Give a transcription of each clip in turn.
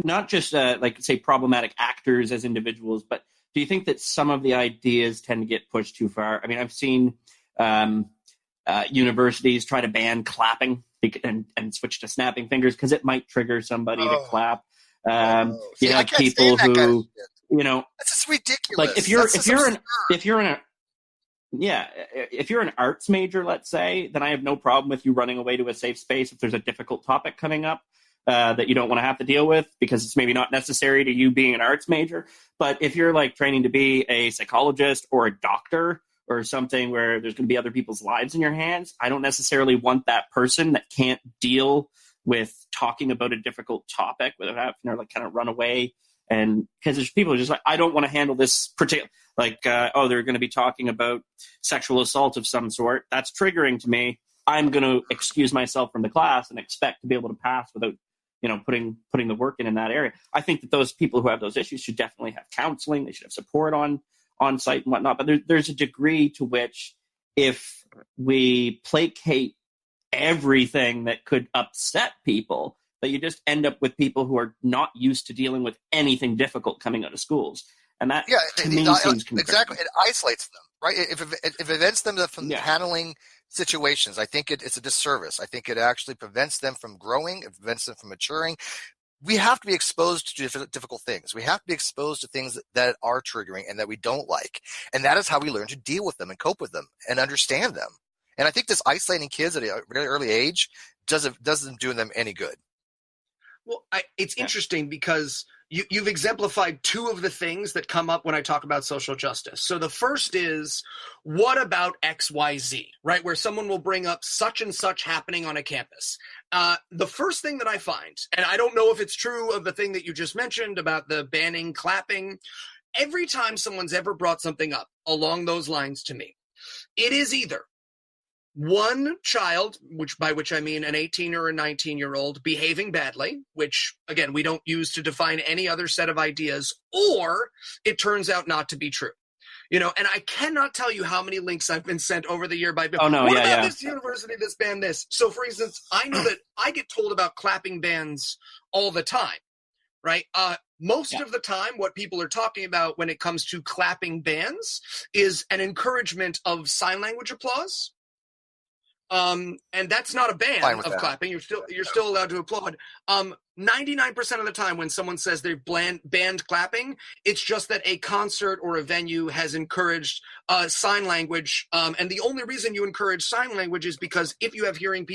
not just like say problematic actors as individuals, but do you think that some of the ideas tend to get pushed too far? I mean, I've seen universities try to ban clapping and switch to snapping fingers because it might trigger somebody to clap. See, you I have can't people stand that kind of who, shit. you know, That's just ridiculous. like if you're an arts major, let's say, then I have no problem with you running away to a safe space if there's a difficult topic coming up that you don't want to have to deal with because it's maybe not necessary to you being an arts major. But if you're like training to be a psychologist or a doctor or something where there's going to be other people's lives in your hands, I don't necessarily want that person that can't deal with talking about a difficult topic without having to like kind of run away. And because there's people who are just like, I don't want to handle this particular, like, they're going to be talking about sexual assault of some sort. That's triggering to me. I'm going to excuse myself from the class and expect to be able to pass without, putting the work in that area. I think that those people who have those issues should definitely have counseling. They should have support on site and whatnot. But there's a degree to which if we placate everything that could upset people, that you just end up with people who are not used to dealing with anything difficult coming out of schools. And that, to me, seems concerning. Exactly. It isolates them, right? If it prevents them from handling situations, I think it's a disservice. I think it actually prevents them from growing. It prevents them from maturing. We have to be exposed to difficult things. We have to be exposed to things that are triggering and that we don't like. And that is how we learn to deal with them and cope with them and understand them. And I think this isolating kids at a really early age doesn't do them any good. Well, it's interesting because you've exemplified two of the things that come up when I talk about social justice. So the first is, what about XYZ, right? Where someone will bring up such and such happening on a campus. The first thing that I find, and I don't know if it's true of the thing that you just mentioned about the banning clapping, every time someone's ever brought something up along those lines to me, it is either one child, by which I mean an 18 or a 19-year-old, behaving badly, which, again, we don't use to define any other set of ideas, or it turns out not to be true. And I cannot tell you how many links I've been sent over the year by people. What about this university that's banned this? So, for instance, I know that I get told about clapping bans all the time, right? Most of the time, what people are talking about when it comes to clapping bans is an encouragement of sign language applause. And that's not a ban of clapping. You're still allowed to applaud. 99% of the time when someone says they've banned clapping, it's just that a concert or a venue has encouraged sign language. And the only reason you encourage sign language is because if you have hearing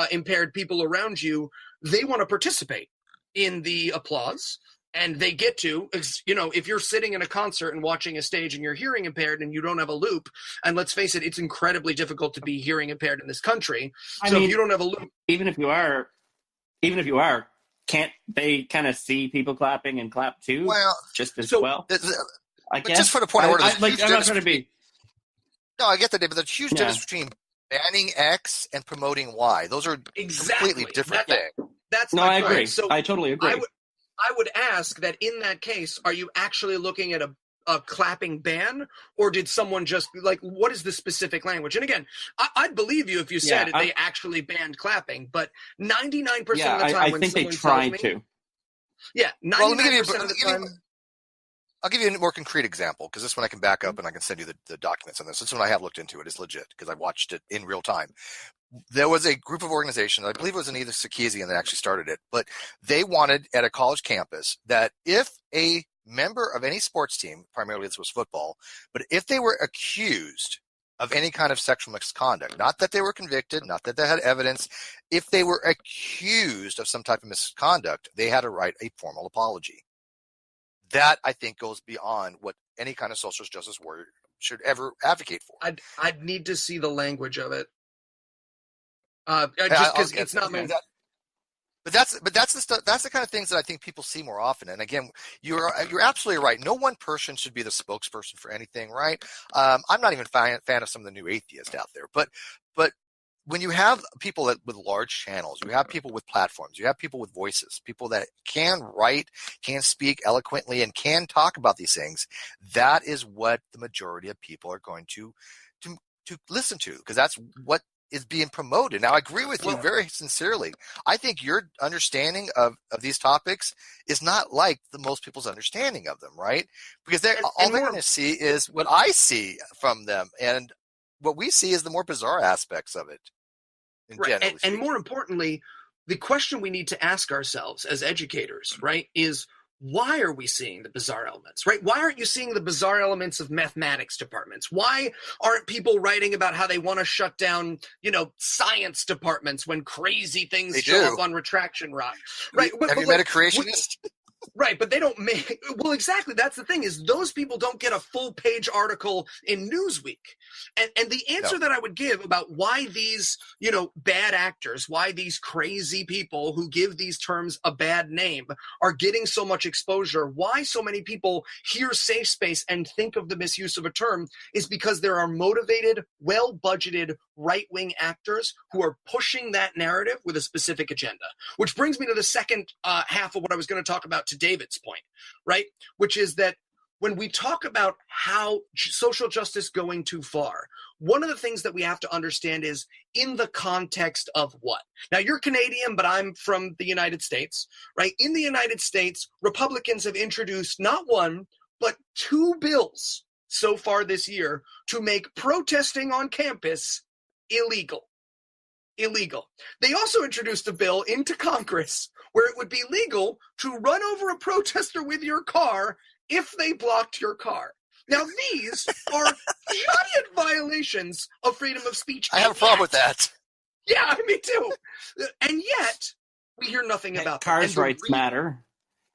impaired people around you, they want to participate in the applause. And they get to, if you're sitting in a concert and watching a stage and you're hearing impaired and you don't have a loop, and let's face it, it's incredibly difficult to be hearing impaired in this country. If you don't have a loop, even if you are, can't they kind of see people clapping and clap too? Well, I guess. Just for the point of order, I'm not trying to be. No, I get that, but there's a huge difference between banning X and promoting Y. Those are completely different things. That's my point. I agree. So I totally agree. I would ask that in that case, are you actually looking at a clapping ban, or did someone just what is the specific language? And again, I'd believe you if you said they actually banned clapping, but 99% of the time I think they tried to. Yeah, 99% of the time. I'll give you a more concrete example, because this one I can back up and I can send you the documents on this. This one I have looked into. It is legit because I watched it in real time. There was a group of organizations, I believe it was in either Scathing that actually started it, but they wanted at a college campus that if a member of any sports team, primarily this was football, but if they were accused of any kind of sexual misconduct, not that they were convicted, not that they had evidence, if they were accused of some type of misconduct, they had to write a formal apology. That, I think, goes beyond what any kind of social justice warrior should ever advocate for. I'd need to see the language of it. Just because it's not my. But that's the stuff. That's the kind of things that I think people see more often. And again, you're absolutely right. No one person should be the spokesperson for anything, right? I'm not even a fan of some of the new atheists out there. But when you have people with large channels, you have people with platforms, you have people with voices, people that can write, can speak eloquently, and can talk about these things. That is what the majority of people are going to listen to, because that's what is being promoted. Now, I agree with you very sincerely. I think your understanding of these topics is not like the most people's understanding of them, right? Because all they're going to see is what I see from them, and what we see is the more bizarre aspects of it. Right. And more importantly, the question we need to ask ourselves as educators, right, is why are we seeing the bizarre elements, right? Why aren't you seeing the bizarre elements of mathematics departments? Why aren't people writing about how they want to shut down, science departments when crazy things show up on Retraction Rock? Right. Have you met a creationist? Right, but they don't make – well, exactly. That's the thing is those people don't get a full-page article in Newsweek. And the answer that I would give about why these, bad actors, why these crazy people who give these terms a bad name are getting so much exposure, why so many people hear safe space and think of the misuse of a term is because there are motivated, well-budgeted right-wing actors who are pushing that narrative with a specific agenda. Which brings me to the second half of what I was going to talk about to David's point, right? Which is that when we talk about how social justice going too far, one of the things that we have to understand is in the context of what? Now, you're Canadian, but I'm from the United States, right? In the United States, Republicans have introduced not one, but 2 bills so far this year to make protesting on campus illegal. They also introduced a bill into Congress where it would be legal to run over a protester with your car if they blocked your car. Now, these are giant violations of freedom of speech. I have a problem with that. Yeah, me too. And yet, we hear nothing about them. Cars' rights matter.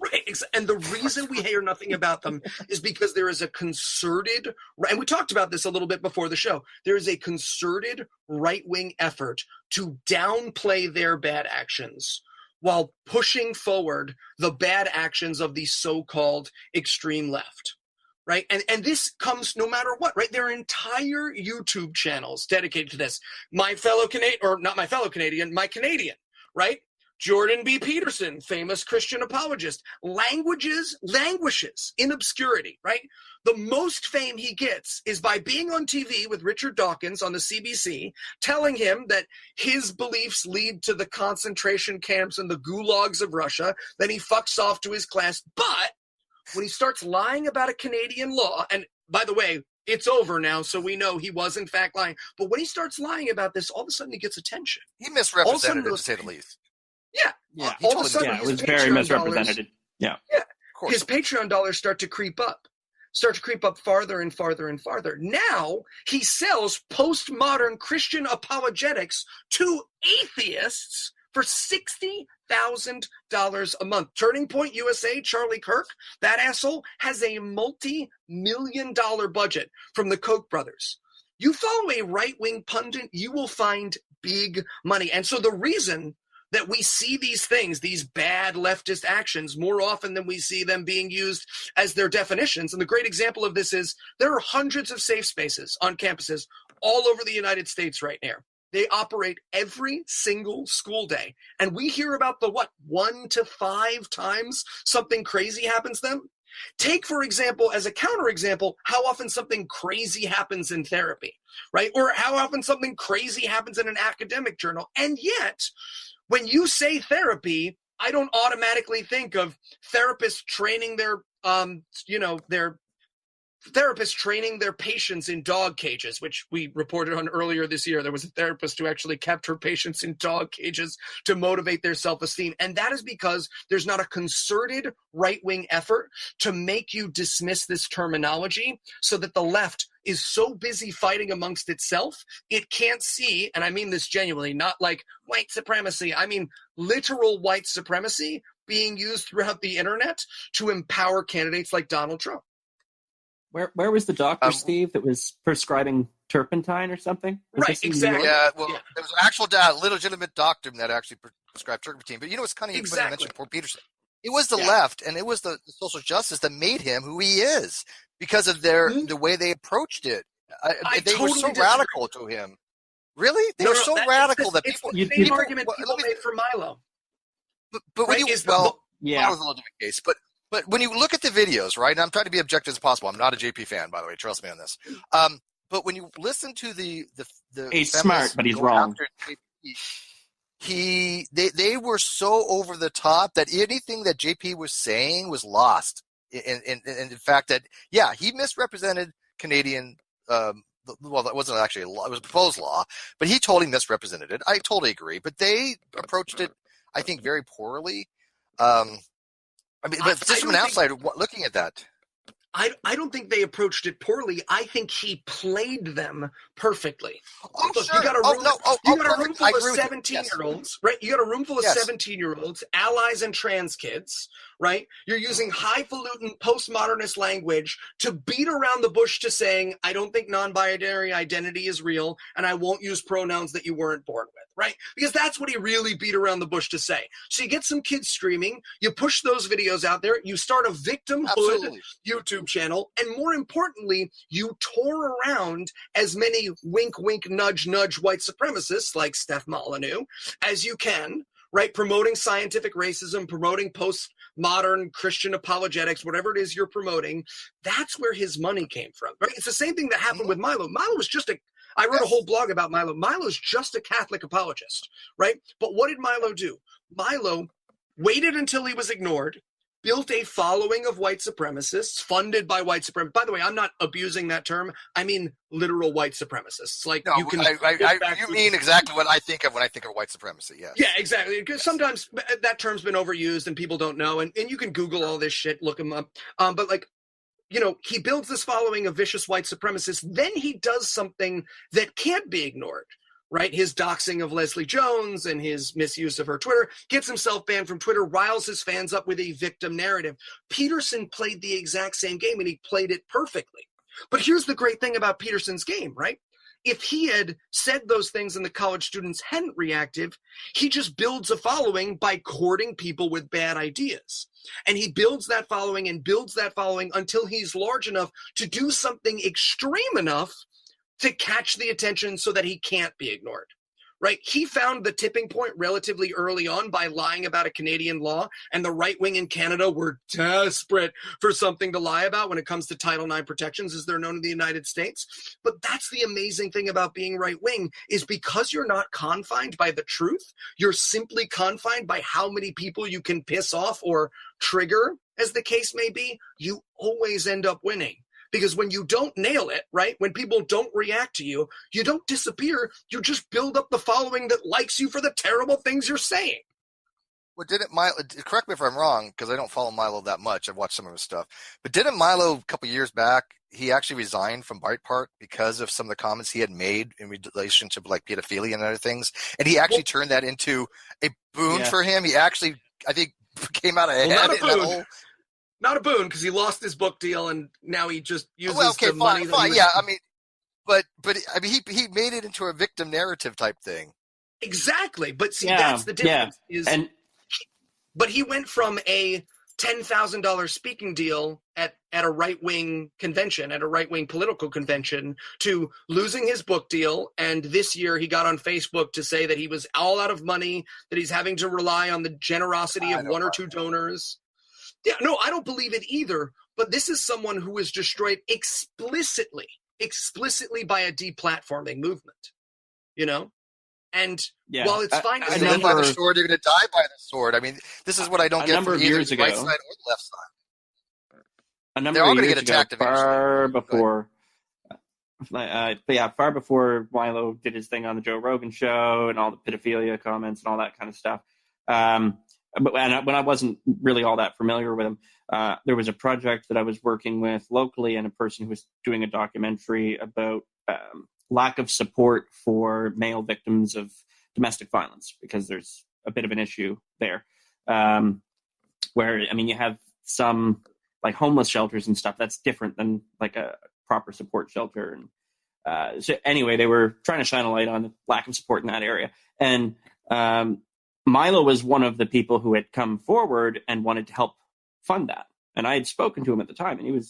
Right, and the reason we hear nothing about them is because there is a concerted, and we talked about this a little bit before the show, there is a concerted right-wing effort to downplay their bad actions while pushing forward the bad actions of the so-called extreme left. Right. And this comes no matter what. Right. There are entire YouTube channels dedicated to this. My Canadian. Right. Jordan B. Peterson, famous Christian apologist, languishes in obscurity. Right. The most fame he gets is by being on TV with Richard Dawkins on the CBC, telling him that his beliefs lead to the concentration camps and the gulags of Russia. Then he fucks off to his class. But when he starts lying about a Canadian law, and by the way, it's over now, so we know he was in fact lying. But when he starts lying about this, all of a sudden he gets attention. He misrepresented it, to say the least. Yeah. All of a sudden, it was very misrepresented. Yeah. Of course. His Patreon dollars start to creep up farther and farther and farther. Now he sells postmodern Christian apologetics to atheists for $60,000 a month. Turning Point USA, Charlie Kirk, that asshole, has a multi-million-dollar budget from the Koch brothers. You follow a right-wing pundit, you will find big money. And so the reason that we see these things, these bad leftist actions, more often than we see them being used as their definitions, and the great example of this is there are hundreds of safe spaces on campuses all over the United States right now. They operate every single school day. And we hear about the 1 to 5 times something crazy happens to them? Take, for example, as a counterexample, how often something crazy happens in therapy, right? Or how often something crazy happens in an academic journal. And yet, when you say therapy, I don't automatically think of therapists training their patients in dog cages, which we reported on earlier this year. There was a therapist who actually kept her patients in dog cages to motivate their self-esteem. And that is because there's not a concerted right-wing effort to make you dismiss this terminology so that the left is so busy fighting amongst itself, it can't see, and I mean this genuinely, not like white supremacy, I mean literal white supremacy being used throughout the internet to empower candidates like Donald Trump. Where was the doctor, Steve, that was prescribing turpentine or something? Right, exactly. Yeah, well, there was an actual legitimate doctor that actually prescribed turpentine. But it's funny when you mentioned Poor Peterson. It was the left, and it was the social justice that made him who he is because of the way they approached it. They were so radical to him. Really? They were so radical that people... It's the same argument people made for Milo. But when Milo's a little different case, But when you look at the videos, right, and I'm trying to be objective as possible. I'm not a JP fan, by the way. Trust me on this. but when you listen to the he's smart, but he's wrong. They were so over the top that anything that JP was saying was lost. In the fact that, yeah, he misrepresented Canadian, well, that wasn't actually a law, it was a proposed law, but he totally misrepresented it. I totally agree, but they approached it, I think, very poorly. I mean, but just from an outsider looking at that. I don't think they approached it poorly. I think he played them perfectly. Oh, look, sure. You got a room full of 17-year-olds, right? You got a room full of 17-year-olds, allies and trans kids, right? You're using highfalutin postmodernist language to beat around the bush to saying, I don't think non-binary identity is real, and I won't use pronouns that you weren't born with, right? Because that's what he really beat around the bush to say. So you get some kids screaming, you push those videos out there, you start a victimhood YouTube channel, and more importantly, you tour around as many wink, wink, nudge, nudge white supremacists like Steph Molyneux as you can, right? Promoting scientific racism, promoting postmodern Christian apologetics, whatever it is you're promoting. That's where his money came from, right? It's the same thing that happened with Milo. Milo was just I wrote a whole blog about Milo. Milo's just a Catholic apologist, right? But what did Milo do? Milo waited until he was ignored, built a following of white supremacists funded by white supremacists. By the way, I'm not abusing that term. I mean literal white supremacists. Like, no, you mean exactly what I think of when I think of white supremacy. Yes. Yeah, exactly. Because sometimes that term's been overused and people don't know. And you can Google all this shit, look them up. But like, you know, he builds this following of vicious white supremacists. Then he does something that can't be ignored, right? His doxing of Leslie Jones and his misuse of her Twitter, gets himself banned from Twitter, riles his fans up with a victim narrative. Peterson played the exact same game, and he played it perfectly. But here's the great thing about Peterson's game, right? If he had said those things and the college students hadn't reacted, he just builds a following by courting people with bad ideas. And he builds that following and builds that following until he's large enough to do something extreme enough to catch the attention so that he can't be ignored, right? He found the tipping point relatively early on by lying about a Canadian law, and the right wing in Canada were desperate for something to lie about when it comes to Title IX protections, as they're known in the United States. But that's the amazing thing about being right wing, is because you're not confined by the truth, you're simply confined by how many people you can piss off or trigger, as the case may be, you always end up winning. Because when you don't nail it, right, when people don't react to you, you don't disappear. You just build up the following that likes you for the terrible things you're saying. Well, didn't Milo, correct me if I'm wrong, because I don't follow Milo that much. I've watched some of his stuff. But didn't Milo, a couple years back, he actually resigned from Breitbart because of some of the comments he had made in relation to like pedophilia and other things? And he actually turned that into a boon for him. He actually, I think, came out ahead. Not a boon. Not a boon, because he lost his book deal and now he just uses the money. Fine. But he made it into a victim narrative type thing. Exactly. But see, that's the difference. But he went from a $10,000 speaking deal at a right-wing convention, at a right-wing political convention, to losing his book deal. And this year he got on Facebook to say that he was all out of money, that he's having to rely on the generosity of one or two donors. Yeah, no, I don't believe it either. But this is someone who was destroyed explicitly by a deplatforming movement, you know? And while it's fine to live by the sword, you're going to die by the sword. I mean, this is what I don't get from either the right side or the left side. They're all going to get attacked far before Milo did his thing on the Joe Rogan show and all the pedophilia comments and all that kind of stuff. But when I wasn't really all that familiar with him, there was a project that I was working with locally, and a person who was doing a documentary about lack of support for male victims of domestic violence, because there's a bit of an issue there. Where, I mean, you have some like homeless shelters and stuff that's different than like a proper support shelter. And so anyway, they were trying to shine a light on the lack of support in that area. And Milo was one of the people who had come forward and wanted to help fund that. And I had spoken to him at the time, and it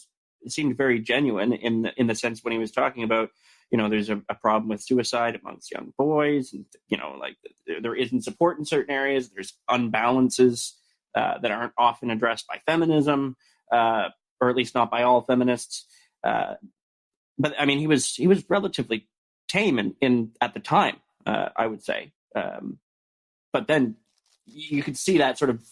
seemed very genuine in the sense when he was talking about, you know, there's a problem with suicide amongst young boys, and, you know, like there isn't support in certain areas. There's unbalances that aren't often addressed by feminism, or at least not by all feminists. but I mean, he was relatively tame in at the time, I would say. But then you could see that sort of